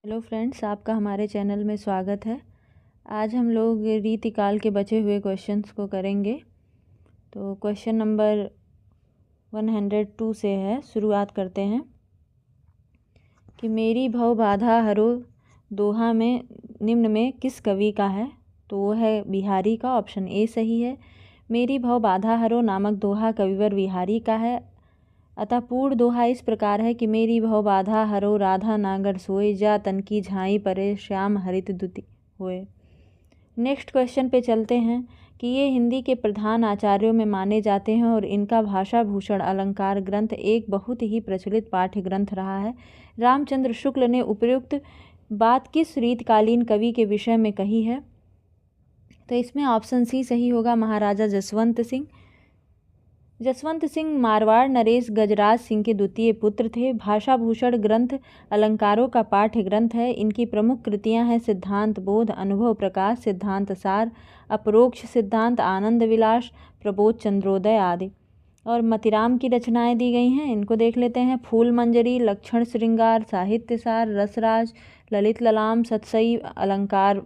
Hello friends, आपका हमारे channel में स्वागत है। आज हम लोग रीतिकाल के बचे हुए क्वेश्चंस को करेंगे। तो क्वेश्चन नंबर 102 से है, शुरुआत करते हैं कि मेरी भव बाधा हरो दोहा में निम्न में किस कवि का है। तो वो है बिहारी का, ऑप्शन ए सही है। मेरी भव बाधा हरो नामक दोहा कविवर बिहारी का है। अतः पूर्ण दोहा इस प्रकार है कि मेरी भव बाधा हरो राधा नागर सोए, जा तन की झाई परे श्याम हरित दुति होए। नेक्स्ट क्वेश्चन पे चलते हैं कि ये हिंदी के प्रधान आचार्यों में माने जाते हैं और इनका भाषा भूषण अलंकार ग्रंथ एक बहुत ही प्रचलित पाठ्य ग्रंथ रहा है। रामचंद्र शुक्ल ने उपयुक्त बात किस रीतकालीन कवि के विषय में कही है। तो इसमें ऑप्शन सी सही होगा, महाराजा जसवंत सिंह। जसवंत सिंह मारवाड़ नरेश गजराज सिंह के द्वितीय पुत्र थे। भाषा भूषण ग्रंथ अलंकारों का पाठ्य ग्रंथ है। इनकी प्रमुख कृतियां हैं सिद्धांत बोध, अनुभव प्रकाश, सिद्धांत सार, अपरोक्ष सिद्धांत, आनंद विलास, प्रबोध चंद्रोदय आदि। और मतिराम की रचनाएं दी गई हैं, इनको देख लेते हैं। फूल मंजरी, लक्षण श्रृंगार, साहित्य सार, रसराज, ललित ललाम, सतसई अलंकार,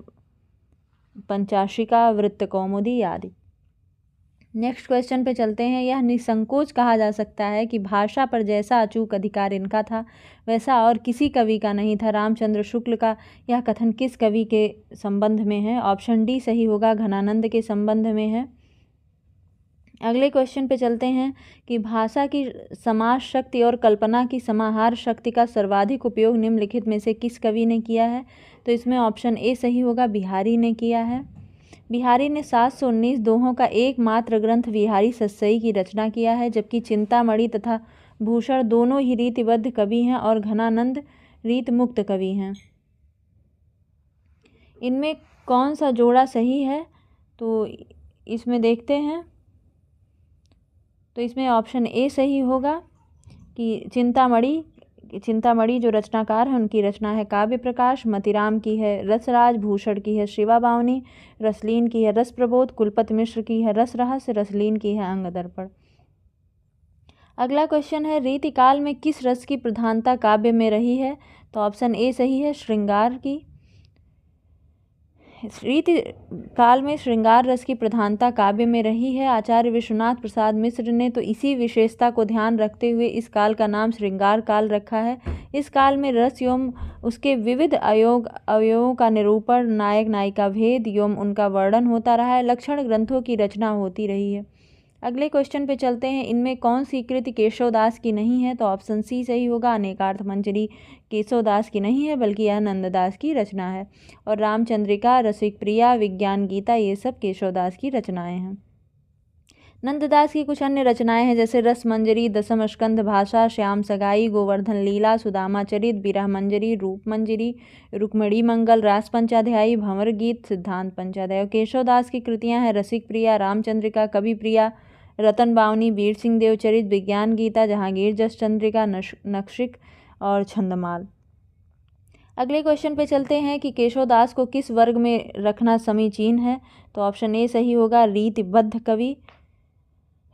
पंचाशिका, वृत्त कौमुदी आदि। नेक्स्ट क्वेश्चन पे चलते हैं। यह निसंकोच कहा जा सकता है कि भाषा पर जैसा अचूक अधिकार इनका था वैसा और किसी कवि का नहीं था। रामचंद्र शुक्ल का यह कथन किस कवि के संबंध में है। ऑप्शन डी सही होगा, घनानंद के संबंध में है। अगले क्वेश्चन पे चलते हैं कि भाषा की समास शक्ति और कल्पना की समाहार शक्ति का सर्वाधिक उपयोग निम्नलिखित में से किस कवि ने किया है। तो इसमें ऑप्शन ए सही होगा, बिहारी ने किया है। बिहारी ने 719 दोहों का एकमात्र ग्रंथ बिहारी सतसई की रचना किया है, जबकि चिंतामणि तथा भूषण दोनों ही रीतिबद्ध कवि हैं और घनानंद रीतमुक्त कवि हैं। इनमें कौन सा जोड़ा सही है तो इसमें देखते हैं। तो इसमें ऑप्शन ए सही होगा कि चिंतामणि जो रचनाकार हैं उनकी रचना है काव्य प्रकाश, मतिराम की है रसराज, भूषण की है शिवा बावनी, रसलीन की है रस प्रबोध, कुलपति मिश्र की है रस रहस्य, रसलीन की है अंग दर्पण। अगला क्वेश्चन है, रीतिकाल में किस रस की प्रधानता काव्य में रही है। तो ऑप्शन ए सही है, श्रृंगार की। रीति काल में श्रृंगार रस की प्रधानता काव्य में रही है। आचार्य विश्वनाथ प्रसाद मिश्र ने तो इसी विशेषता को ध्यान रखते हुए इस काल का नाम श्रृंगार काल रखा है। इस काल में रस एवं उसके विविध अवयवों का निरूपण, नायक नायिका भेद एवं उनका वर्णन होता रहा है। लक्षण ग्रंथों की रचना होती रही है। अगले क्वेश्चन पे चलते हैं। इनमें कौन सी कृति केशवदास की नहीं है। तो ऑप्शन सी सही होगा, अनेकार्थ मंजरी केशवदास की नहीं है बल्कि यह नंददास की रचना है। और रामचंद्रिका, रसिक प्रिया, विज्ञान गीता ये सब केशवदास की रचनाएं हैं। नंददास की कुछ अन्य रचनाएं हैं जैसे रस मंजरी, दशम स्कंध भाषा, श्याम सगाई, गोवर्धन लीला, सुदामा चरित, विरह मंजरी, रूप मंजरी, रुक्मिणी मंगल, रास पंचाध्यायी, भंवर गीत, सिद्धांत पंचाध्याय। केशवदास की कृतियां हैं रसिक प्रिया, रामचंद्रिका, कवि प्रिया, रतन बावनी, वीर सिंह देवचरित, विज्ञान गीता, जहांगीर जस चंद्रिका, नक्शिक और छंदमाल। अगले क्वेश्चन पे चलते हैं कि केशवदास को किस वर्ग में रखना समीचीन है। तो ऑप्शन ए सही होगा, रीतिबद्ध कवि।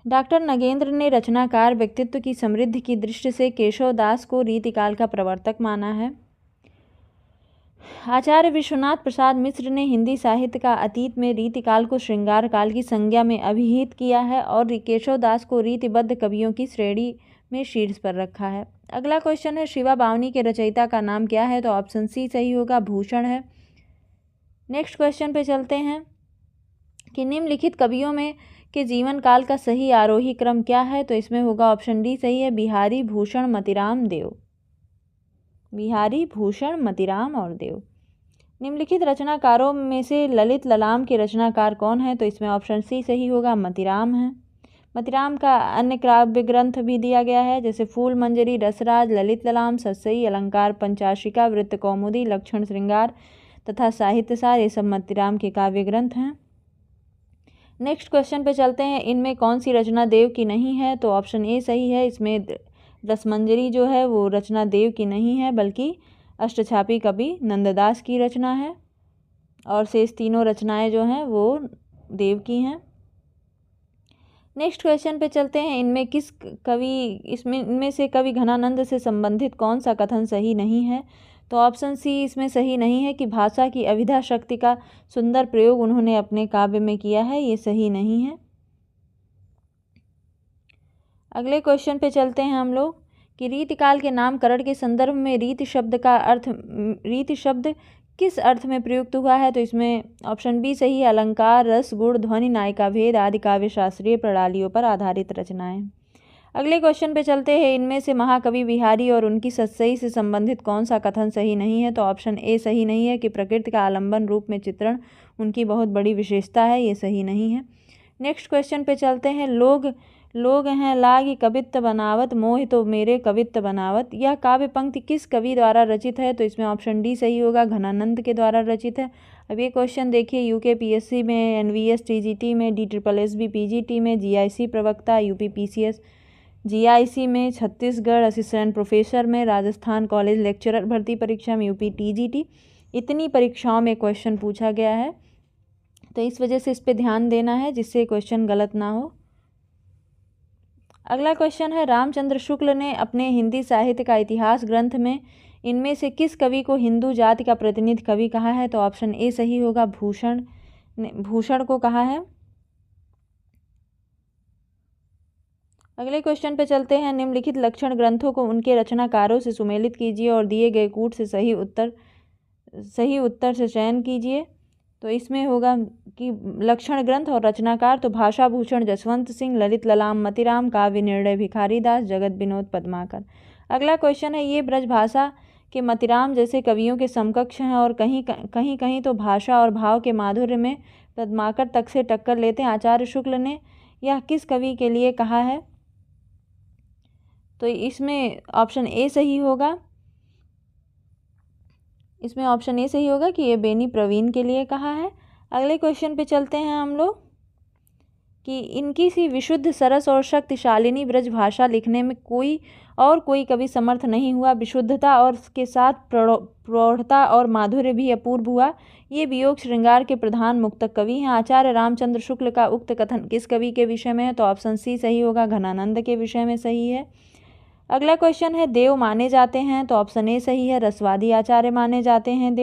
डॉक्टर नगेंद्र ने रचनाकार व्यक्तित्व की समृद्धि की दृष्टि से केशवदास को रीतिकाल का प्रवर्तक माना है। आचार्य विश्वनाथ प्रसाद मिश्र ने हिंदी साहित्य का अतीत में रीतिकाल को श्रृंगार काल की संज्ञा में अभिहित किया है और केशवदास को रीतिबद्ध कवियों की श्रेणी में शीर्ष पर रखा है। अगला क्वेश्चन है, शिवा बावनी के रचयिता का नाम क्या है। तो ऑप्शन सी सही होगा, भूषण है। नेक्स्ट क्वेश्चन पे चलते हैं कि निम्नलिखित कवियों में के जीवन काल का सही आरोही क्रम क्या है। तो इसमें होगा ऑप्शन डी सही है, बिहारी, भूषण, मतिराम, देव। बिहारी, भूषण, मतिराम और देव। निम्नलिखित रचनाकारों में से ललित ललाम के रचनाकार कौन है। तो इसमें ऑप्शन सी सही होगा, मतिराम है। मतिराम का अन्य काव्य ग्रंथ भी दिया गया है जैसे फूल मंजरी, रसराज, ललित ललाम, सतसई अलंकार, पंचाशिका, वृत्त कौमुदी, लक्षण श्रृंगार तथा साहित्य सार, ये सब मतिराम के काव्य ग्रंथ हैं। नेक्स्ट क्वेश्चन पे चलते हैं। इनमें कौन सी रचना देव की नहीं है। तो ऑप्शन ए सही है, इसमें रसमंजरी जो है वो रचना देव की नहीं है बल्कि अष्टछापी कवि नंददास की रचना है और शेष तीनों रचनाएं जो हैं वो देव की हैं। नेक्स्ट क्वेश्चन पे चलते हैं। इनमें से कवि घनानंद से संबंधित कौन सा कथन सही नहीं है। तो ऑप्शन सी इसमें सही नहीं है कि भाषा की अभिधा शक्ति का सुंदर प्रयोग उन्होंने अपने काव्य में किया है, ये सही नहीं है। अगले क्वेश्चन पे चलते हैं हम लोग कि रीतिकाल के नामकरण के संदर्भ में रीति शब्द किस अर्थ में प्रयुक्त हुआ है, तो इसमें ऑप्शन बी सही है, अलंकार, रस, गुण, ध्वनि, नायिका भेद आदि काव्य शास्त्रीय प्रणालियों पर आधारित रचनाएं। अगले क्वेश्चन पे चलते हैं, इनमें से महाकवि बिहारी और उनकी सत्सई से संबंधित कौन सा कथन सही नहीं है, तो ऑप्शन ए सही नहीं है कि प्रकृति का आलंबन रूप में चित्रण उनकी बहुत बड़ी विशेषता है, ये सही नहीं है। नेक्स्ट क्वेश्चन पे चलते हैं, लोग हैं लागी कवित्त बनावत, मोह तो मेरे कवित्त बनावत। यह काव्य पंक्ति किस कवि द्वारा रचित है, तो इसमें ऑप्शन डी सही होगा, घनानंद के द्वारा रचित है। अब ये क्वेश्चन देखिए, यूकेपीएससी में, एनवीएस टीजीटी में, DSSB पीजीटी में, जीआईसी प्रवक्ता, यूपीपीसीएस जीआईसी में, छत्तीसगढ़ असिस्टेंट प्रोफेसर में, राजस्थान कॉलेज लेक्चरर भर्ती परीक्षा में, यूपी टीजीटी, इतनी परीक्षाओं में क्वेश्चन पूछा गया है, तो इस वजह से इस पर ध्यान देना है जिससे क्वेश्चन गलत ना हो। अगला क्वेश्चन है, रामचंद्र शुक्ल ने अपने हिंदी साहित्य का इतिहास ग्रंथ में इनमें से किस कवि को हिंदू जाति का प्रतिनिधि कवि कहा है, तो ऑप्शन ए सही होगा, भूषण को कहा है। अगले क्वेश्चन पे चलते हैं, निम्नलिखित लक्षण ग्रंथों को उनके रचनाकारों से सुमेलित कीजिए और दिए गए कूट से सही उत्तर से चयन कीजिए। तो इसमें होगा कि लक्षण ग्रंथ और रचनाकार, तो भाषा भूषण जसवंत सिंह, ललित ललाम मतिराम, काव्य निर्णय भिखारी दास, जगत विनोद पद्माकर। अगला क्वेश्चन है, ये ब्रजभाषा के मतिराम जैसे कवियों के समकक्ष हैं और कहीं तो भाषा और भाव के माधुर्य में पद्माकर तक से टक्कर लेते हैं। आचार्य शुक्ल ने यह किस कवि के लिए कहा है, तो इसमें ऑप्शन ए सही होगा, कि ये बेनी प्रवीण के लिए कहा है। अगले क्वेश्चन पे चलते हैं हम लोग कि इनकी सी विशुद्ध सरस और शक्तिशालिनी ब्रज भाषा लिखने में कोई कवि समर्थ नहीं हुआ। विशुद्धता और के साथ प्रौढ़ता और माधुर्य भी अपूर्व हुआ। ये वियोग श्रृंगार के प्रधान मुक्तक कवि हैं। आचार्य रामचंद्र शुक्ल का उक्त कथन किस कवि के विषय में है, तो ऑप्शन सी सही होगा, घनानंद के विषय में सही है। अगला क्वेश्चन है, देव माने जाते हैं, तो ऑप्शन ए सही है, रसवादी आचार्य माने जाते हैं।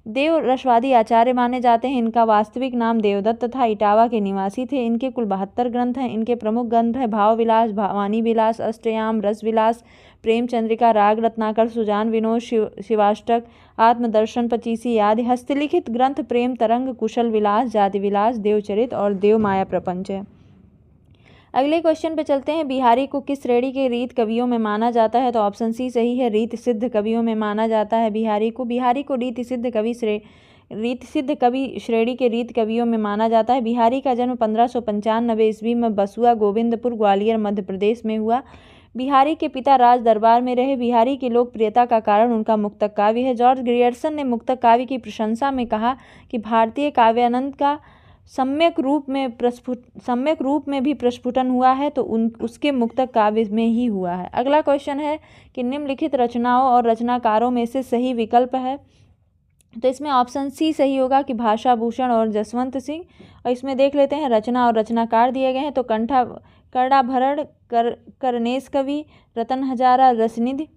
देव रसवादी आचार्य माने जाते हैं। इनका वास्तविक नाम देवदत्त था, इटावा के निवासी थे। इनके कुल 72 ग्रंथ हैं। इनके प्रमुख ग्रंथ हैं भाव विलास, भवानी विलास, अष्टयाम, रस विलास, प्रेम चंद्रिका, राग रत्नाकर, सुजान विनोद, शिवाष्टक, आत्मदर्शन, पचीसी आदि। हस्तलिखित ग्रंथ प्रेम तरंग, कुशल विलास, जाति विलास, देवचरित और देव माया प्रपंच है। अगले क्वेश्चन पे चलते हैं, बिहारी को किस श्रेणी के रीत कवियों में माना जाता है, तो ऑप्शन सी सही है, रीत सिद्ध कवियों में माना जाता है बिहारी को रीत सिद्ध कवि श्रेणी के रीत कवियों में माना जाता है। बिहारी का जन्म 1595 ईस्वी में बसुआ गोविंदपुर ग्वालियर मध्य प्रदेश में हुआ। बिहारी के पिता राज दरबार में रहे। बिहारी की लोकप्रियता का कारण उनका मुक्तक काव्य है। जॉर्ज ग्रियर्सन ने मुक्तक काव्य की प्रशंसा में कहा कि भारतीय काव्यानंद का सम्यक रूप में भी प्रस्फुटन हुआ है, तो उसके मुक्तक काव्य में ही हुआ है। अगला क्वेश्चन है कि निम्नलिखित रचनाओं और रचनाकारों में से सही विकल्प है, तो इसमें ऑप्शन सी सही होगा कि भाषा भूषण और जसवंत सिंह। और इसमें देख लेते हैं रचना और रचनाकार दिए गए हैं, तो कर्णाभरण करनेश कवि, रतन हजारा रसनिधि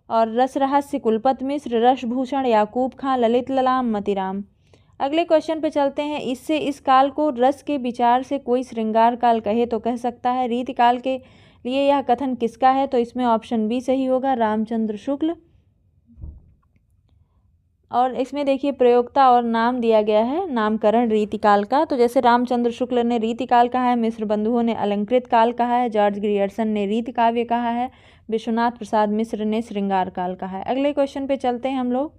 और रस रहस्य कुलपत मिश्र, रसभूषण याकूब खां, ललित ललाम मतिराम। अगले क्वेश्चन पे चलते हैं, इससे इस काल को रस के विचार से कोई श्रृंगार काल कहे तो कह सकता है। रीति काल के लिए यह कथन किसका है, तो इसमें ऑप्शन बी सही होगा, रामचंद्र शुक्ल। और इसमें देखिए प्रयोक्ता और नाम दिया गया है नामकरण रीतिकाल का, तो जैसे रामचंद्र शुक्ल ने रीतिकाल कहा है, मिश्र बंधुओं ने अलंकृत काल कहा है, जॉर्ज ग्रियर्सन ने रीति काव्य कहा है, विश्वनाथ प्रसाद मिश्र ने श्रृंगार काल कहा है। अगले क्वेश्चन पे चलते हैं हम लोग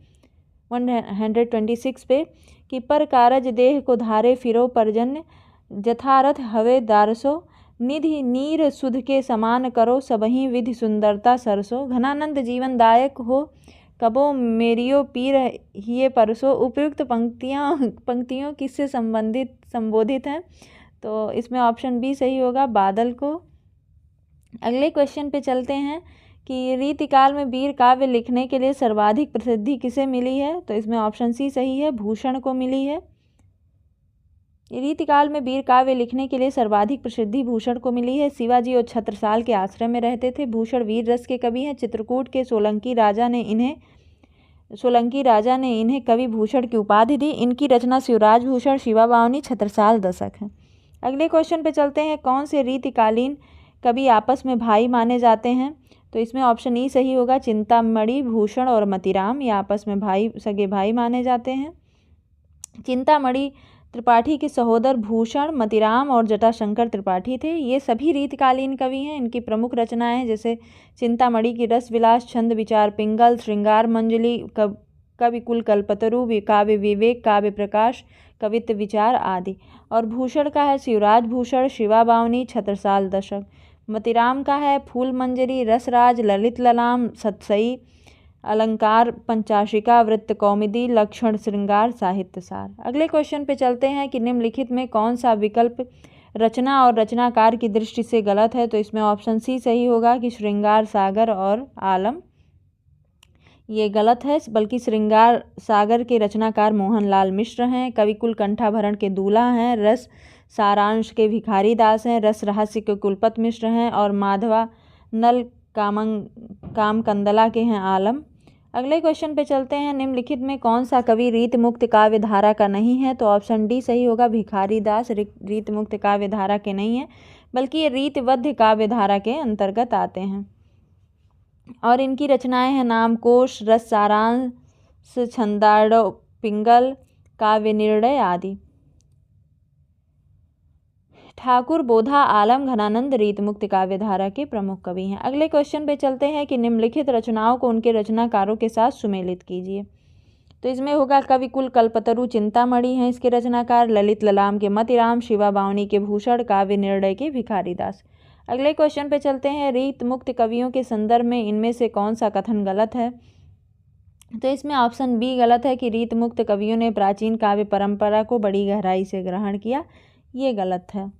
126 पे कि पर कारज देह को धारे फिरो परजन्य, जथारथ हवे दारसो, निधि नीर सुध के समान करो, सबही विधि सुंदरता सरसो, घनानंद जीवन दायक हो, कबो मेरियो पीर हिये परसो। उपयुक्त पंक्तियों किससे संबोधित हैं, तो इसमें ऑप्शन बी सही होगा, बादल को। अगले क्वेश्चन पे चलते हैं कि रीतिकाल में वीर काव्य लिखने के लिए सर्वाधिक प्रसिद्धि किसे मिली है, तो इसमें ऑप्शन सी सही है, भूषण को मिली है। रीतिकाल में वीर काव्य लिखने के लिए सर्वाधिक प्रसिद्धि भूषण को मिली है। शिवाजी और छत्रसाल के आश्रय में रहते थे। भूषण वीर रस के कवि हैं। चित्रकूट के सोलंकी राजा ने इन्हें सोलंकी राजा ने इन्हें कवि भूषण की उपाधि दी। इनकी रचना शिवराज भूषण, शिवा बावनी, छत्रसाल दशक है। अगले क्वेश्चन पे चलते हैं। कौन से रीतिकालीन कवि आपस में भाई माने जाते हैं? तो इसमें ऑप्शन ई सही होगा। चिंतामणि, भूषण और मतीराम ये आपस में भाई, सगे भाई माने जाते हैं। चिंतामणि त्रिपाठी के सहोदर भूषण, मतीराम और जटाशंकर त्रिपाठी थे। ये सभी रीतकालीन कवि हैं। इनकी प्रमुख रचनाएं हैं जैसे चिंतामणि की रस विलास, छंद विचार पिंगल, श्रृंगार मंजरी, कविकुल कल्पतरु, काव्य विवेक, काव्य प्रकाश, कवित्व विचार आदि। और भूषण का है शिवराज भूषण, शिवा बावनी, छत्रसाल दशक। मतीराम का है फूल मंजरी, रसराज, ललित ललाम, सतसई, अलंकार पंचाशिका, वृत्त कौमुदी, लक्षण श्रृंगार, साहित्य सार। अगले क्वेश्चन पे चलते हैं कि निम्नलिखित में कौन सा विकल्प रचना और रचनाकार की दृष्टि से गलत है? तो इसमें ऑप्शन सी सही होगा कि श्रृंगार सागर और आलम ये गलत है, बल्कि श्रृंगार सागर के रचनाकार मोहनलाल मिश्र हैं। कविकुल कंठाभरण के दूल्हा हैं। रस सारांश के भिखारी दास हैं। रस रहस्य के कुलपत मिश्र हैं। और माधवा नल कामकंदला के हैं आलम। अगले क्वेश्चन पे चलते हैं। निम्नलिखित में कौन सा कवि रीत मुक्त काव्य धारा का नहीं है? तो ऑप्शन डी सही होगा। भिखारी दास रीत मुक्त काव्य धारा के नहीं है, बल्कि ये रीतबद्ध काव्य धारा के अंतर्गत आते हैं। और इनकी रचनाएं हैं नामकोश, रस सारांश, छंदाढ़ पिंगल, काव्य निर्णय आदि। ठाकुर, बोधा, आलम, घनानंद रीत मुक्त काव्य धारा के प्रमुख कवि हैं। अगले क्वेश्चन पे चलते हैं कि निम्नलिखित रचनाओं को उनके रचनाकारों के साथ सुमेलित कीजिए। तो इसमें होगा कविकुल कल्पतरु चिंतामणि हैं इसके रचनाकार, ललित ललाम के मतीराम, शिवा बावनी के भूषण, काव्य निर्णय के भिखारी दास। अगले क्वेश्चन पे चलते हैं। रीत मुक्त कवियों के संदर्भ में इनमें से कौन सा कथन गलत है? तो इसमें ऑप्शन बी गलत है कि रीत मुक्त कवियों ने प्राचीन काव्य परंपरा को बड़ी गहराई से ग्रहण किया, ये गलत है।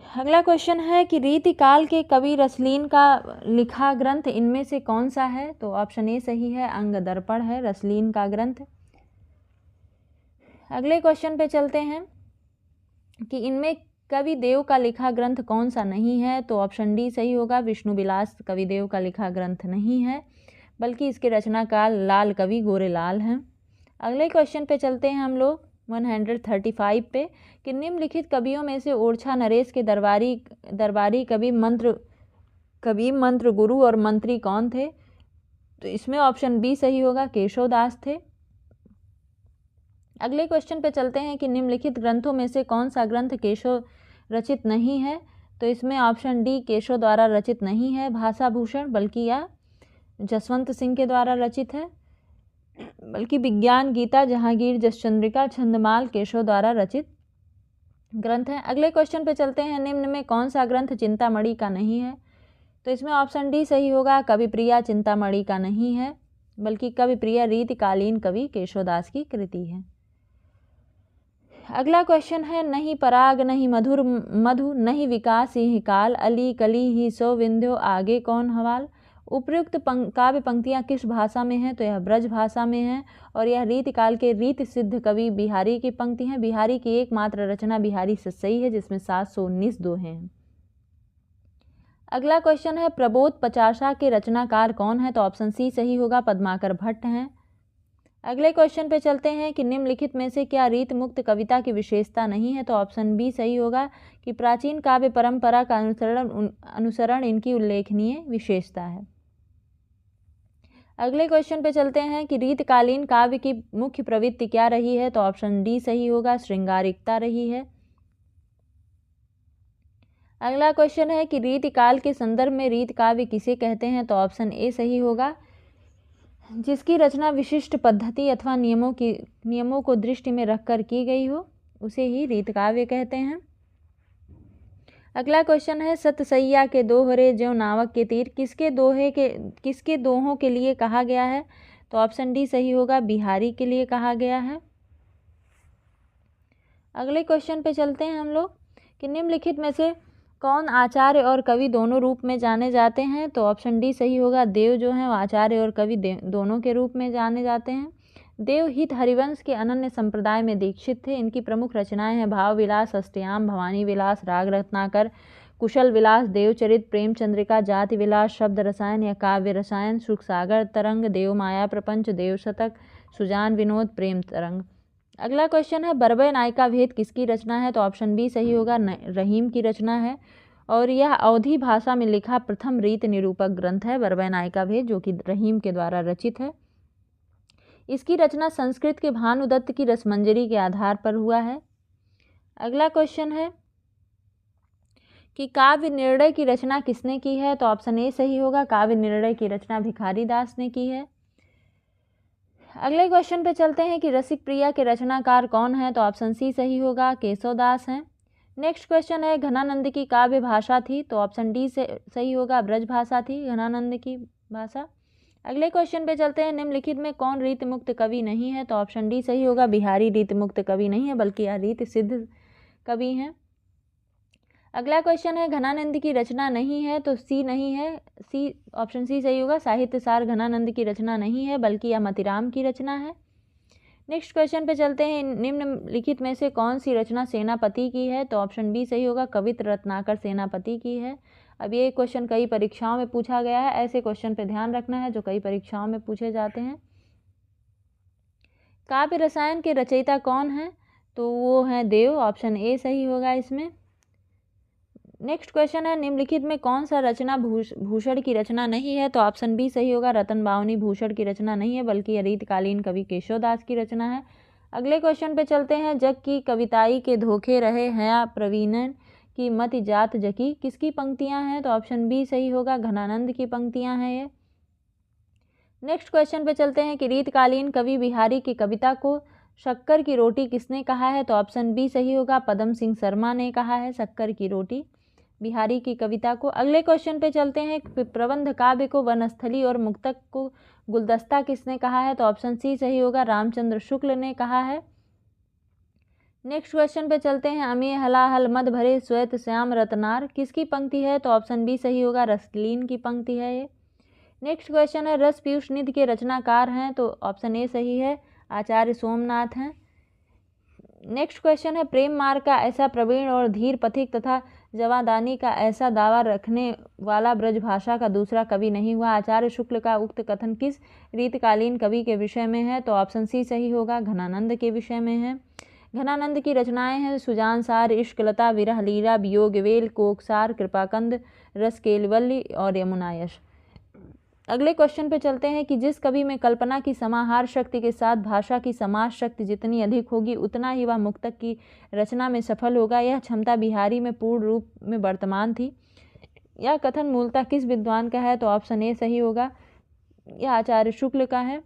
अगला क्वेश्चन है कि रीतिकाल के कवि रसलीन का लिखा ग्रंथ इनमें से कौन सा है? तो ऑप्शन ए सही है। अंग दर्पण है रसलीन का ग्रंथ। अगले क्वेश्चन पे चलते हैं कि इनमें कवि देव का लिखा ग्रंथ कौन सा नहीं है? तो ऑप्शन डी सही होगा। विष्णु विलास कवि देव का लिखा ग्रंथ नहीं है, बल्कि इसके रचनाकार लाल कवि गोरेलाल हैं। अगले क्वेश्चन पे चलते हैं हम लोग 135 पे कि निम्नलिखित कवियों में से ओरछा नरेश के दरबारी कवि मंत्र गुरु और मंत्री कौन थे? तो इसमें ऑप्शन बी सही होगा। केशव दास थे। अगले क्वेश्चन पे चलते हैं कि निम्नलिखित ग्रंथों में से कौन सा ग्रंथ केशव रचित नहीं है? तो इसमें ऑप्शन डी केशव द्वारा रचित नहीं है भाषा भूषण, बल्कि यह जसवंत सिंह के द्वारा रचित है, बल्कि विज्ञान गीता, जहांगीर, जसचंद्रिका, छंदमाल केशव द्वारा रचित ग्रंथ हैं। अगले क्वेश्चन पे चलते हैं। निम्न में कौन सा ग्रंथ चिंतामणि का नहीं है? तो इसमें ऑप्शन डी सही होगा। कविप्रिया चिंतामणि का नहीं है, बल्कि कविप्रिया रीतिकालीन कवि केशवदास की कृति है। अगला क्वेश्चन है नहीं पराग नहीं मधु नहीं विकास ही काल, अली कली ही सो विंध्यो आगे कौन हवाल। उपयुक्त काव्य पंक्तियाँ किस भाषा में हैं? तो यह ब्रज भाषा में है और यह रीतिकाल के रीत सिद्ध कवि बिहारी की पंक्ति हैं। बिहारी की एकमात्र रचना बिहारी सतसई है, जिसमें 719 दोहे हैं। अगला क्वेश्चन है प्रबोध पचासा के रचनाकार कौन है? तो ऑप्शन सी सही होगा। पद्माकर भट्ट हैं। अगले क्वेश्चन पे चलते हैं कि निम्नलिखित में से क्या रीत मुक्त कविता की विशेषता नहीं है? तो ऑप्शन बी सही होगा कि प्राचीन काव्य परंपरा का अनुसरण इनकी उल्लेखनीय विशेषता है। अगले क्वेश्चन पे चलते हैं कि रीतकालीन काव्य की मुख्य प्रवृत्ति क्या रही है? तो ऑप्शन डी सही होगा। श्रृंगारिकता रही है। अगला क्वेश्चन है कि रीतिकाल के संदर्भ में रीत काव्य किसे कहते हैं? तो ऑप्शन ए सही होगा। जिसकी रचना विशिष्ट पद्धति अथवा नियमों को दृष्टि में रखकर की गई हो, उसे ही रीत काव्य कहते हैं। अगला क्वेश्चन है सतसैया के दोहरे ज्यों नावक के तीर किसके दोहों के लिए कहा गया है? तो ऑप्शन डी सही होगा। बिहारी के लिए कहा गया है। अगले क्वेश्चन पे चलते हैं हम लोग कि निम्नलिखित में से कौन आचार्य और कवि दोनों रूप में जाने जाते हैं? तो ऑप्शन डी सही होगा। देव जो हैं वो आचार्य और कवि दोनों के रूप में जाने जाते हैं। देव हित हरिवंश के अनन्य संप्रदाय में दीक्षित थे। इनकी प्रमुख रचनाएं हैं भाव विलास, अष्टयाम, भवानी विलास, राग रत्नाकर, कुशल विलास, देवचरित, प्रेम चंद्रिका, जाति विलास, शब्द रसायन या काव्य रसायन, सुखसागर तरंग, देव माया प्रपंच, देव शतक, सुजान विनोद, प्रेम तरंग। अगला क्वेश्चन है बरबय नायिका भेद किसकी रचना है? तो ऑप्शन बी सही होगा, रहीम की रचना है और यह अवधी भाषा में लिखा प्रथम रीत निरूपक ग्रंथ है बरबय नायिका भेद, जो कि रहीम के द्वारा रचित है। इसकी रचना संस्कृत के भानुदत्त की रसमंजरी के आधार पर हुआ है। अगला क्वेश्चन है कि काव्य निर्णय की रचना किसने की है? तो ऑप्शन ए सही होगा, काव्य निर्णय की रचना भिखारी दास ने की है। अगले क्वेश्चन पे चलते हैं कि रसिक प्रिया के रचनाकार कौन है? तो ऑप्शन सी सही होगा, केशव दास हैं। नेक्स्ट क्वेश्चन है घनानंद की काव्य भाषा थी? तो ऑप्शन डी से सही होगा, ब्रज भाषा थी घनानंद की भाषा। अगले क्वेश्चन पे चलते हैं निम्नलिखित में कौन रीत मुक्त कवि नहीं है? तो ऑप्शन डी सही होगा, बिहारी रीत मुक्त कवि नहीं है बल्कि यह रीत सिद्ध कवि हैं। अगला क्वेश्चन है घनानंद की रचना नहीं है? तो सी नहीं है, सी ऑप्शन सी सही होगा, साहित्य सार घनानंद की रचना नहीं है बल्कि यह मतिराम की रचना है। नेक्स्ट क्वेश्चन पे चलते हैं निम्नलिखित में से कौन सी रचना सेनापति की है? तो ऑप्शन बी सही होगा, कवित्र रत्नाकर सेनापति की है। अब ये क्वेश्चन कई परीक्षाओं में पूछा गया है, ऐसे क्वेश्चन पे ध्यान रखना है जो कई परीक्षाओं में पूछे जाते हैं। काव्य रसायन के रचयिता कौन है? तो वो हैं देव, ऑप्शन ए सही होगा इसमें। नेक्स्ट क्वेश्चन है निम्नलिखित में कौन सा रचना भूषण की रचना नहीं है? तो ऑप्शन बी सही होगा, रतन बावनी भूषण की रचना नहीं है बल्कि यह रीतकालीन कवि केशव दास की रचना है। अगले क्वेश्चन पे चलते हैं जग की कविताई के धोखे रहे हैं प्रवीणन की मत जात जकी किसकी पंक्तियां हैं? तो ऑप्शन बी सही होगा, घनानंद की पंक्तियां हैं ये। नेक्स्ट क्वेश्चन पे चलते हैं कि रीतकालीन कवि बिहारी की कविता को शक्कर की रोटी किसने कहा है? तो ऑप्शन बी सही होगा, पदम सिंह शर्मा ने कहा है शक्कर की रोटी बिहारी की कविता को। अगले क्वेश्चन पे चलते हैं प्रबंध काव्य को वनस्थली और मुक्तक को गुलदस्ता किसने कहा है? तो ऑप्शन सी सही होगा, रामचंद्र शुक्ल ने कहा है। नेक्स्ट क्वेश्चन पे चलते हैं अमी हलाहल मद भरे श्वेत श्याम रत्नार किसकी पंक्ति है? तो ऑप्शन बी सही होगा, रसलीन की पंक्ति है ये। नेक्स्ट क्वेश्चन है रस पीयूष निधि के रचनाकार हैं? तो ऑप्शन ए सही है, आचार्य सोमनाथ हैं। नेक्स्ट क्वेश्चन है प्रेम मार्ग का ऐसा प्रवीण और धीर पथिक तथा जवादानी का ऐसा दावा रखने वाला ब्रज भाषा का दूसरा कवि नहीं हुआ। आचार्य शुक्ल का उक्त कथन किस रीतकालीन कवि के विषय में है? तो ऑप्शन सी सही होगा, घनानंद के विषय में है। घनानंद की रचनाएं हैं सुजान सार, इश्क लता, विरह लीला, वियोग वेल, कोकसार, कृपाकंद, रस केलवल्ली और यमुनायश। अगले क्वेश्चन पे चलते हैं कि जिस कवि में कल्पना की समाहार शक्ति के साथ भाषा की समाज शक्ति जितनी अधिक होगी उतना ही वह मुक्तक की रचना में सफल होगा। यह क्षमता बिहारी में पूर्ण रूप में वर्तमान थी। यह कथन मूलतः किस विद्वान का है? तो ऑप्शन ए सही होगा, यह आचार्य शुक्ल का है।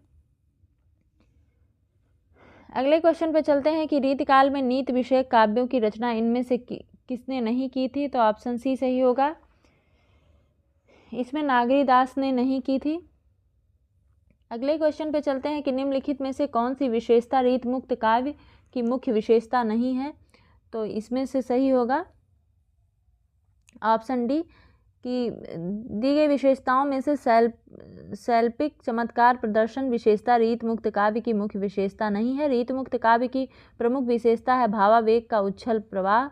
अगले क्वेश्चन पे चलते हैं कि रीतिकाल में नीति विषयक काव्यों की रचना इनमें से किसने नहीं की थी? तो ऑप्शन सी सही होगा, इसमें नागरीदास ने नहीं की थी। अगले क्वेश्चन पे चलते हैं कि निम्नलिखित में से कौन सी विशेषता रीत मुक्त काव्य की मुख्य विशेषता नहीं है? तो इसमें से सही होगा ऑप्शन डी कि दी गई विशेषताओं में से शैल्पिक चमत्कार प्रदर्शन विशेषता रीत मुक्त काव्य की मुख्य विशेषता नहीं है। रीत मुक्त काव्य की प्रमुख विशेषता है भावावेग का उच्छल प्रवाह,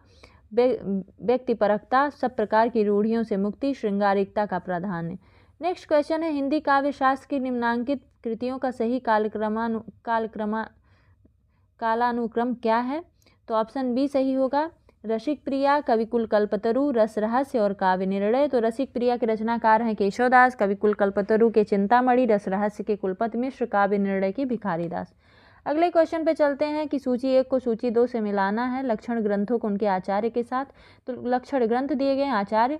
व्यक्तिपरकता, सब प्रकार की रूढ़ियों से मुक्ति, श्रृंगारिकता का प्राधान्य। नेक्स्ट क्वेश्चन है हिंदी काव्य शास्त्र की निम्नांकित कृतियों का सही कालानुक्रम क्या है? तो ऑप्शन बी सही होगा, रसिक प्रिया, कविकुल कल्पतरु, रस रहस्य और काव्य निर्णय। तो रसिक प्रिया के रचनाकार हैं केशवदास, कविकुल कल्पतरु के चिंतामणि, रस रहस्य के कुलपति मिश्र, काव्य निर्णय की भिखारी दास। अगले क्वेश्चन पे चलते हैं कि सूची 1 को सूची 2 से मिलाना है लक्षण ग्रंथों को उनके आचार्य के साथ। तो लक्षण ग्रंथ दिए गए आचार्य,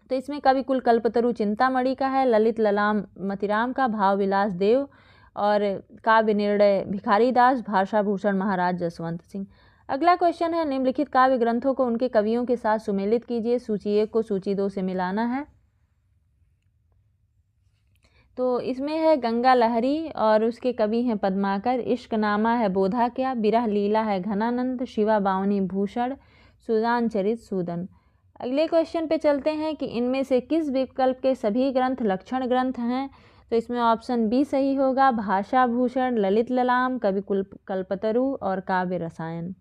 तो इसमें कविकुल कल्पतरु चिंतामणि का है, ललित ललाम मतिराम का, भाव विलास देव और काव्य निर्णय भिखारी दास, भाषा भूषण महाराज जसवंत सिंह। अगला क्वेश्चन है निम्नलिखित काव्य ग्रंथों को उनके कवियों के साथ सुमेलित कीजिए। सूची 1 को सूची 2 से मिलाना है। तो इसमें है गंगा लहरी और उसके कवि हैं पद्माकर, इश्कनामा है बोधा क्या, बिरह लीला है घनानंद, शिवा बावनी भूषण, सुजान चरित सूदन। अगले क्वेश्चन पे चलते हैं कि इनमें से किस विकल्प के सभी ग्रंथ लक्षण ग्रंथ हैं? तो इसमें ऑप्शन बी सही होगा, भाषा भूषण, ललित ललाम, कविकुल कल्पतरु और काव्य रसायन।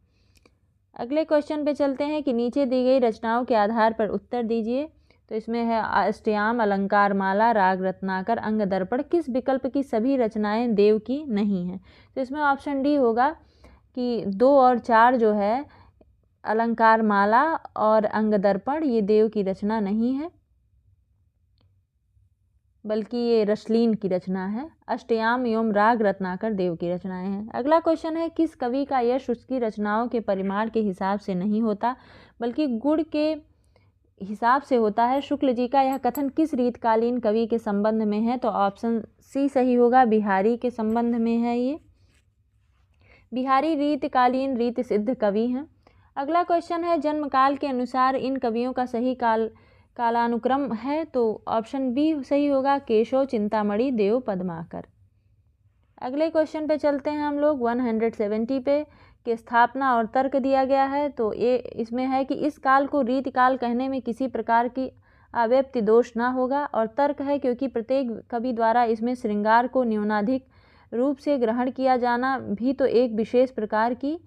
अगले क्वेश्चन पे चलते हैं कि नीचे दी गई रचनाओं के आधार पर उत्तर दीजिए। तो इसमें है अष्टयाम, अलंकार माला, राग रत्नाकर, अंग दर्पण। किस विकल्प की सभी रचनाएं देव की नहीं हैं? तो इसमें ऑप्शन डी होगा कि 2 और 4 जो है, अलंकार माला और अंग दर्पण, ये देव की रचना नहीं है, बल्कि ये रसलीन की रचना है। अष्टयाम एवं राग रत्नाकर देव की रचनाएं हैं। अगला क्वेश्चन है, किस कवि का यश उसकी रचनाओं के परिमाण के हिसाब से नहीं होता, बल्कि गुण के हिसाब से होता है? शुक्ल जी का यह कथन किस रीतकालीन कवि के संबंध में है? तो ऑप्शन सी सही होगा, बिहारी के संबंध में है ये। बिहारी रीतकालीन रीत सिद्ध कवि हैं। अगला क्वेश्चन है, जन्मकाल के अनुसार इन कवियों का सही कालानुक्रम है? तो ऑप्शन बी सही होगा, केशव, चिंतामणि, देव, पद्माकर। अगले क्वेश्चन पे चलते हैं हम लोग 170 पे, कि स्थापना और तर्क दिया गया है। तो ये इसमें है कि इस काल को रीतिकाल कहने में किसी प्रकार की अव्यक्ति दोष ना होगा, और तर्क है क्योंकि प्रत्येक कवि द्वारा इसमें श्रृंगार को न्यूनाधिक रूप से ग्रहण किया जाना भी तो एक विशेष प्रकार की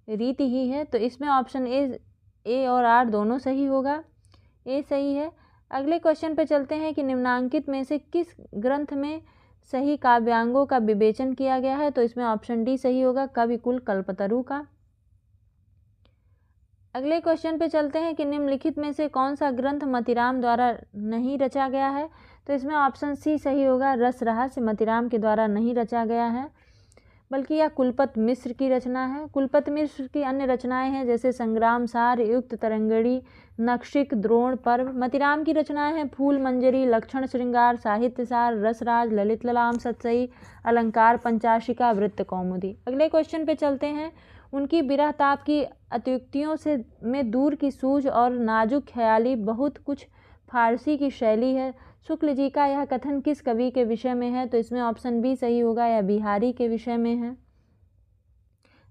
रीति ही है। तो इसमें ऑप्शन ए और आर दोनों सही होगा, ए सही है। अगले क्वेश्चन पे चलते हैं कि निम्नांकित में से किस ग्रंथ में सही काव्यांगों का विवेचन किया गया है? तो इसमें ऑप्शन डी सही होगा, कविकुल कल्पतरु का। अगले क्वेश्चन पे चलते हैं कि निम्नलिखित में से कौन सा ग्रंथ मतीराम द्वारा नहीं रचा गया है? तो इसमें ऑप्शन सी सही होगा, रस रहस्य मतीराम के द्वारा नहीं रचा गया है, बल्कि यह कुलपत मिश्र की रचना है। कुलपत मिश्र की अन्य रचनाएं हैं जैसे संग्राम सार, युक्त तरंगड़ी, नक्षिक, द्रोण पर्व। मतीराम की रचनाएं हैं फूल मंजरी, लक्षण श्रृंगार, साहित्य सार, रसराज, ललित ललाम, सतसई, अलंकार पंचाशिका, वृत्त कौमुदी। अगले क्वेश्चन पे चलते हैं, उनकी विरह ताप की अत्युक्तियों से में दूर की सूझ और नाजुक ख्याली बहुत कुछ फारसी की शैली है। शुक्ल जी का यह कथन किस कवि के विषय में है? तो इसमें ऑप्शन बी सही होगा, यह बिहारी के विषय में है।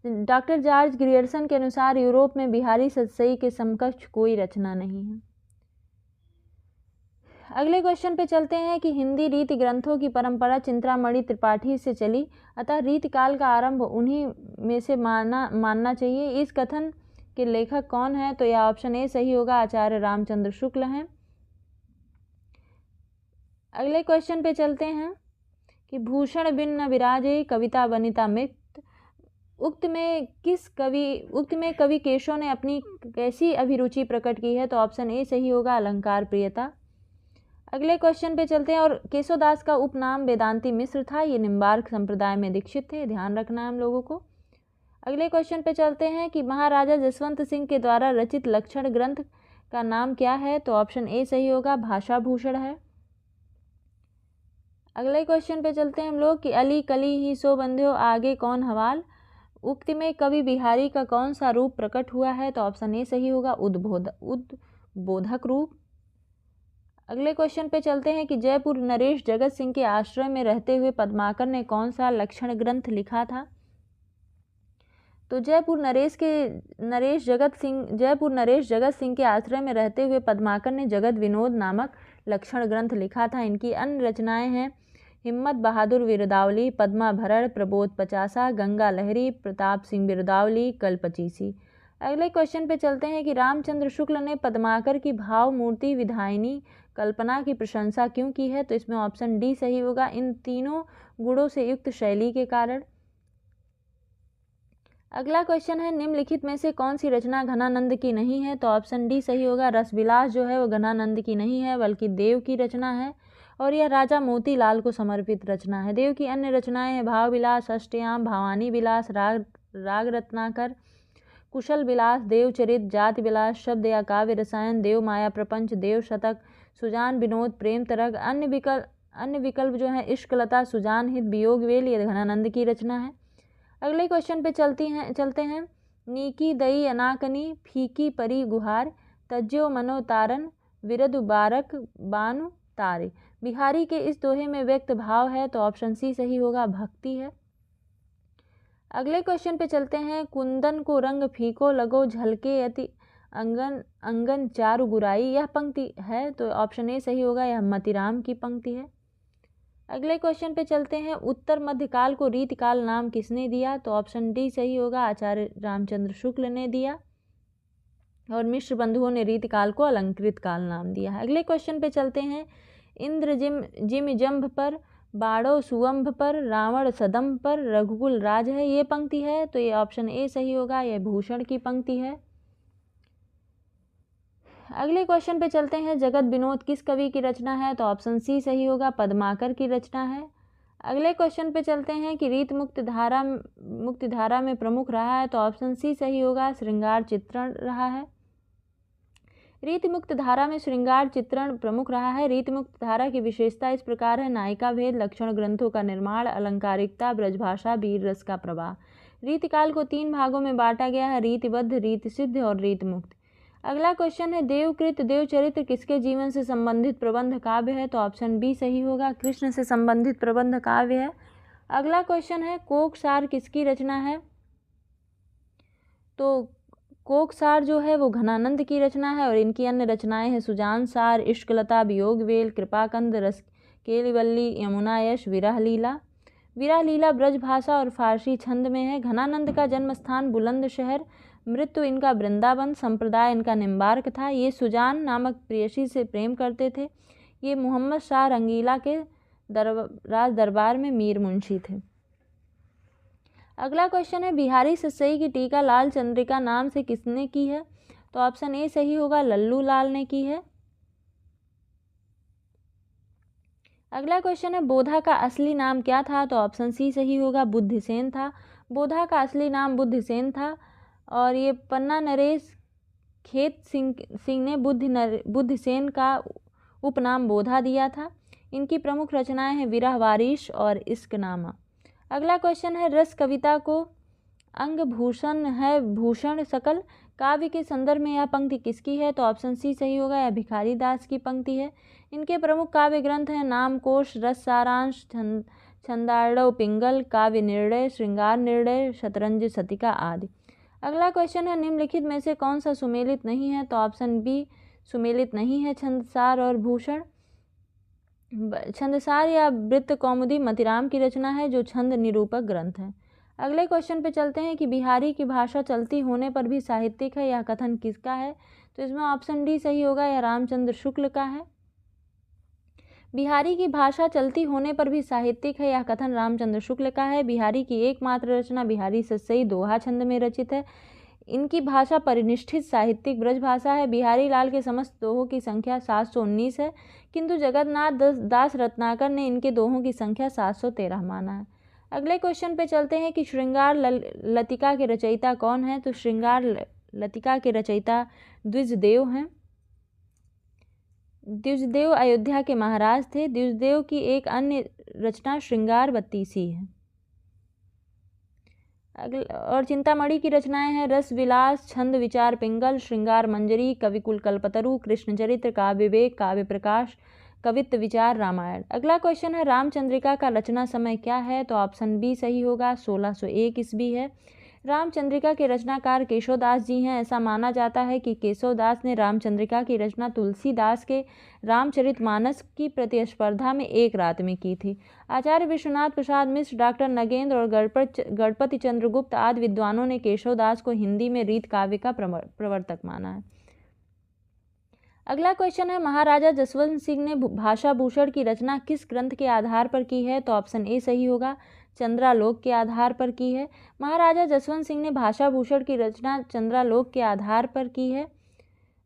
डॉक्टर जॉर्ज ग्रियर्सन के अनुसार यूरोप में बिहारी सतसई के समकक्ष कोई रचना नहीं है। अगले क्वेश्चन पे चलते हैं कि हिंदी रीति ग्रंथों की परंपरा चिंतामणि त्रिपाठी से चली, अतः रीतिकाल का आरंभ उन्हीं में से मानना चाहिए। इस कथन के लेखक कौन है? तो यह ऑप्शन ए सही होगा, आचार्य रामचंद्र शुक्ल हैं। अगले क्वेश्चन पे चलते हैं कि भूषण बिन न विराजे कविता वनिता मित, उक्त में कवि केशव ने अपनी कैसी अभिरुचि प्रकट की है? तो ऑप्शन ए सही होगा, अलंकार प्रियता। अगले क्वेश्चन पे चलते हैं, और केशवदास का उपनाम वेदांती मिश्र था, ये निम्बार्क संप्रदाय में दीक्षित थे, ध्यान रखना है हम लोगों को। अगले क्वेश्चन पे चलते हैं कि महाराजा जसवंत सिंह के द्वारा रचित लक्षण ग्रंथ का नाम क्या है? तो ऑप्शन ए सही होगा, भाषा भूषण है। अगले क्वेश्चन पे चलते हैं हम लोग कि अली कली ही सो बंध्यो आगे कौन हवाल, उक्ति में कवि बिहारी का कौन सा रूप प्रकट हुआ है? तो ऑप्शन ए सही होगा, उद्बोधक रूप। अगले क्वेश्चन पे चलते हैं कि जयपुर नरेश जगत सिंह के आश्रय में रहते हुए पद्माकर ने कौन सा लक्षण ग्रंथ लिखा था? तो जयपुर नरेश जगत सिंह के आश्रय में रहते हुए पद्माकर ने जगत विनोद नामक लक्षण ग्रंथ लिखा था। इनकी अन्य रचनाएं हैं हिम्मत बहादुर बिरदावली, पद्मा भरण, प्रबोध पचासा, गंगा लहरी, प्रताप सिंह बिरदावली, कल पचीसी। अगले क्वेश्चन पे चलते हैं कि रामचंद्र शुक्ल ने पद्माकर की भाव मूर्ति विधायिनी कल्पना की प्रशंसा क्यों की है? तो इसमें ऑप्शन डी सही होगा, इन तीनों गुणों से युक्त शैली के कारण। अगला क्वेश्चन है, निम्नलिखित में से कौन सी रचना घनानंद की नहीं है? तो ऑप्शन डी सही होगा, रसविलास जो है वो घनानंद की नहीं है, बल्कि देव की रचना है, और यह राजा मोतीलाल को समर्पित रचना है। देव की अन्य रचनाएं हैं भाव विलास, अष्टयाम, भवानी विलास, राग रत्नाकर, कुशल विलास, देवचरित, जाति विलास, शब्द या काव्य रसायन, देव माया प्रपंच, देव शतक, सुजान विनोद, प्रेम तरग। अन्य विकल्प जो है इश्कलता, सुजान हित, वियोग वेल, ये घनानंद की रचना है। अगले क्वेश्चन पे चलते हैं, नीकी दई अनाकनी, फीकी परी गुहार, तज्जो मनो तारन, विरदु बारक बानु तारे। बिहारी के इस दोहे में व्यक्त भाव है, तो ऑप्शन सी सही होगा, भक्ति है। अगले क्वेश्चन पे चलते हैं, कुंदन को रंग फीको लगो, झलके अति अंगन चारु गुराई, यह पंक्ति है, तो ऑप्शन ए सही होगा, यह मतीराम की पंक्ति है। अगले क्वेश्चन पे चलते हैं, उत्तर मध्यकाल को रीतिकाल नाम किसने दिया? तो ऑप्शन डी सही होगा, आचार्य रामचंद्र शुक्ल ने दिया। और मिश्र बंधुओं ने रीतिकाल को अलंकृत काल नाम दिया है। अगले क्वेश्चन पे चलते हैं। इंद्र जिम जंभ पर, बाड़ो सुअंभ पर, रावण सदम्भ पर, रघुकुल राज है, ये पंक्ति है तो ये ऑप्शन ए सही होगा, यह भूषण की पंक्ति है। अगले क्वेश्चन पे चलते हैं। जगत विनोद किस कवि की रचना है, तो ऑप्शन सी सही होगा, पद्माकर की रचना है। अगले क्वेश्चन पे चलते हैं कि रीत मुक्ति धारा में प्रमुख रहा है, तो ऑप्शन सी सही होगा, श्रृंगार चित्रण रहा है। रीति मुक्त धारा में श्रृंगार चित्रण प्रमुख रहा है। रीति मुक्त धारा की विशेषता इस प्रकार है: नायिका भेद, लक्षण ग्रंथों का निर्माण, अलंकारिकता, ब्रजभाषा, वीर रस का प्रवाह। रीतिकाल को 3 भागों में बांटा गया है: रीतिबद्ध, रीति सिद्ध और रीति मुक्त। अगला क्वेश्चन है। देवकृत देवचरित्र किसके जीवन से संबंधित प्रबंध काव्य है, तो ऑप्शन बी सही होगा, कृष्ण से संबंधित प्रबंध काव्य है। अगला क्वेश्चन है। कोकसार किसकी रचना है, तो कोकसार जो है वो घनानंद की रचना है और इनकी अन्य रचनाएं हैं सुजान सार, इश्कलता, वियोग वेल, कृपाकंद, रस केलिवल्ली, यमुना यश, विरह लीला। विरह लीला ब्रजभाषा और फारसी छंद में है। घनानंद का जन्म स्थान बुलंदशहर, मृत्यु इनका वृंदावन, संप्रदाय इनका निम्बार्क था। ये सुजान नामक प्रेयसी से प्रेम करते थे। ये मोहम्मद शाह रंगीला के राज दरबार में मीर मुंशी थे। अगला क्वेश्चन है। बिहारी सस्सई की टीका लाल चंद्रिका नाम से किसने की है, तो ऑप्शन ए सही होगा, लल्लू लाल ने की है। अगला क्वेश्चन है। बोधा का असली नाम क्या था, तो ऑप्शन सी सही होगा, बुद्धिसेन था। बोधा का असली नाम बुद्धिसेन था और ये पन्ना नरेश खेत सिंह ने बुद्धिसेन का उपनाम बोधा दिया था। इनकी प्रमुख रचनाएं हैं विरह वारिश और इश्कनामा। अगला क्वेश्चन है। रस कविता को अंग भूषण है भूषण सकल, काव्य के संदर्भ में यह पंक्ति किसकी है, तो ऑप्शन सी सही होगा, यह भिखारी दास की पंक्ति है। इनके प्रमुख काव्य ग्रंथ हैं नामकोश, रस सारांश, छंदार्णव पिंगल, काव्य निर्णय, श्रृंगार निर्णय, शतरंज सतिका आदि। अगला क्वेश्चन है। निम्नलिखित में से कौन सा सुमेलित नहीं है, तो ऑप्शन बी सुमेलित नहीं है, छंदसार और भूषण। छंदसार या वृत्त कौमुदी मतिराम की रचना है जो छंद निरूपक ग्रंथ है। अगले क्वेश्चन पे चलते हैं कि बिहारी की भाषा चलती होने पर भी साहित्यिक है, यह कथन किसका है, तो इसमें ऑप्शन डी सही होगा, यह रामचंद्र शुक्ल का है। बिहारी की भाषा चलती होने पर भी साहित्यिक है, यह कथन रामचंद्र शुक्ल का है। बिहारी की एकमात्र रचना बिहारी सस्सई दोहा छंद में रचित है। इनकी भाषा परिनिष्ठित साहित्यिक ब्रजभाषा है। बिहारी लाल के समस्त दोहों की संख्या 719 है, किंतु जगन्नाथ दास रत्नाकर ने इनके दोहों की संख्या 713 माना है। अगले क्वेश्चन पे चलते हैं कि श्रृंगार लतिका के रचयिता कौन है, तो श्रृंगार लतिका के रचयिता द्विजदेव हैं। द्विजदेव अयोध्या के महाराज थे। द्विजदेव की एक अन्य रचना श्रृंगार बत्तीसी है। और चिंतामणि की रचनाएं हैं रस विलास, छंद विचार पिंगल, श्रृंगार मंजरी, कविकुल कल्पतरु, कृष्ण चरित्र, काव्य विवेक, काव्य प्रकाश, कवित्व विचार, रामायण। अगला क्वेश्चन है। रामचंद्रिका का रचना समय क्या है, तो ऑप्शन बी सही होगा, 1601 ईस्वी है। रामचंद्रिका के रचनाकार केशवदास जी हैं। ऐसा माना जाता है कि केशवदास ने रामचंद्रिका की रचना तुलसीदास के रामचरितमानस की प्रतिस्पर्धा में एक रात में की थी। आचार्य विश्वनाथ प्रसाद मिश्र, डॉक्टर नगेंद्र और गणपति चंद्रगुप्त आदि विद्वानों ने केशवदास को हिंदी में रीत काव्य का प्रवर्तक माना है। अगला क्वेश्चन है। महाराजा जसवंत सिंह ने भाषा भूषण की रचना किस ग्रंथ के आधार पर की है, तो ऑप्शन ए सही होगा, चंद्रालोक के आधार पर की है। महाराजा जसवंत सिंह ने भाषा भूषण की रचना चंद्रालोक के आधार पर की है।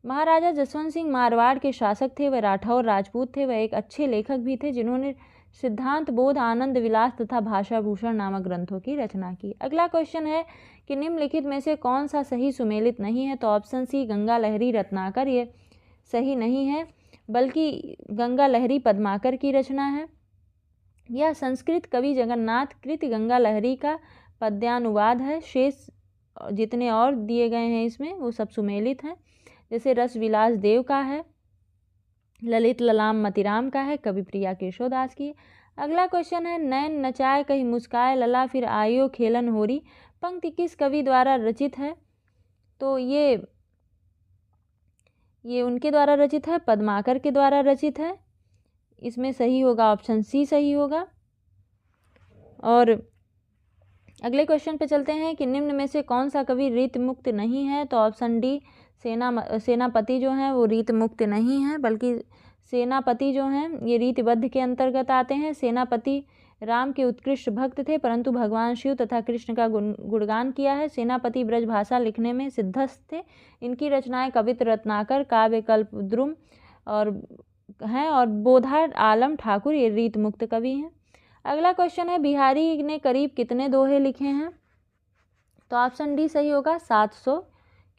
महाराजा जसवंत सिंह मारवाड़ के शासक थे, वह राठौर राजपूत थे, वह एक अच्छे लेखक भी थे जिन्होंने सिद्धांत बोध, आनंद विलास तथा भाषा भूषण नामक ग्रंथों की रचना की। अगला क्वेश्चन है कि निम्नलिखित में से कौन सा सही सुमेलित नहीं है, तो ऑप्शन सी गंगा लहरी रत्नाकर ये सही नहीं है, बल्कि गंगा लहरी पद्माकर की रचना है। यह संस्कृत कवि जगन्नाथ कृत गंगा लहरी का पद्यानुवाद है। शेष जितने और दिए गए हैं इसमें वो सब सुमेलित हैं, जैसे रस विलास देव का है, ललित ललाम मतिराम का है, कवि प्रिया केशवदास की। अगला क्वेश्चन है। नैन नचाए कहीं मुस्काए लला फिर आयो खेलन होरी पंक्ति किस कवि द्वारा रचित है, तो ये उनके द्वारा रचित है, पद्माकर के द्वारा रचित है। इसमें सही होगा ऑप्शन सी सही होगा। और अगले क्वेश्चन पे चलते हैं कि निम्न में से कौन सा कवि रीत मुक्त नहीं है, तो ऑप्शन डी सेनापति जो हैं वो रीत मुक्त नहीं हैं, बल्कि सेनापति जो हैं ये रीतिबद्ध के अंतर्गत आते हैं। सेनापति राम के उत्कृष्ट भक्त थे, परंतु भगवान शिव तथा कृष्ण का गुणगान किया है। सेनापति ब्रजभाषा लिखने में सिद्धस्थ थे। इनकी रचनाएं कवित्र रत्नाकर, काव्य कल्पद्रुम और हैं, और बोधा आलम ठाकुर ये रीत मुक्त कवि हैं। अगला क्वेश्चन है, बिहारी ने करीब कितने दोहे लिखे हैं? तो ऑप्शन डी सही होगा, 700,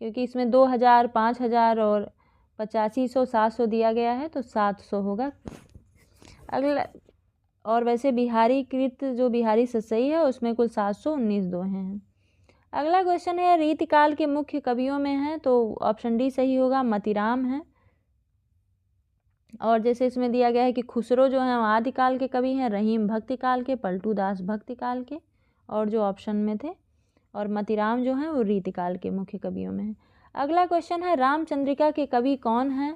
क्योंकि इसमें 2000, 5000 और 8500, 700 दिया गया है, तो 700 होगा। अगला, और वैसे बिहारी कृत जो बिहारी सतसई है उसमें कुल 719 दोहे हैं। अगला क्वेश्चन है, रीतिकाल के मुख्य कवियों में है, तो ऑप्शन डी सही होगा, मतीराम है। और जैसे इसमें दिया गया है कि खुसरो जो है आदिकाल के कवि हैं, रहीम भक्तिकाल के, पलटू दास भक्तिकाल के, और जो ऑप्शन में थे, और मतीराम जो हैं वो रीतिकाल के मुख्य कवियों में हैं। अगला क्वेश्चन है, रामचंद्रिका के कवि कौन हैं?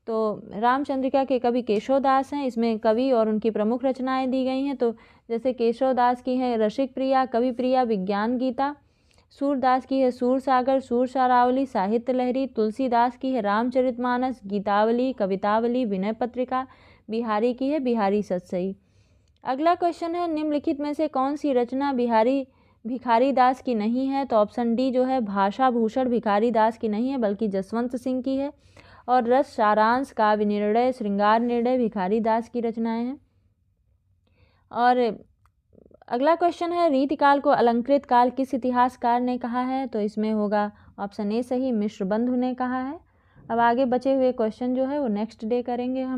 तो रामचंद्रिका के कवि केशव दास हैं। इसमें कवि और उनकी प्रमुख रचनाएं दी गई हैं। तो जैसे केशव दास की है रसिक प्रिया, कवि प्रिया, विज्ञान गीता। सूरदास की है सूर सागर, सूर सारावली, साहित्य लहरी। तुलसीदास की है रामचरितमानस, गीतावली, कवितावली, विनय पत्रिका। बिहारी की है बिहारी सतसई। अगला क्वेश्चन है, निम्नलिखित में से कौन सी रचना भिखारी दास की नहीं है? तो ऑप्शन डी जो है भाषा भूषण भिखारी दास की नहीं है, बल्कि जसवंत सिंह की है। और रस, सारांश, काव्य निर्णय, श्रृंगार निर्णय भिखारी दास की रचनाएं हैं। और अगला क्वेश्चन है, रीतिकाल को अलंकृत काल किस इतिहासकार ने कहा है? तो इसमें होगा ऑप्शन ए सही, मिश्र बंधु ने कहा है। अब आगे बचे हुए क्वेश्चन जो है वो नेक्स्ट डे करेंगे हम।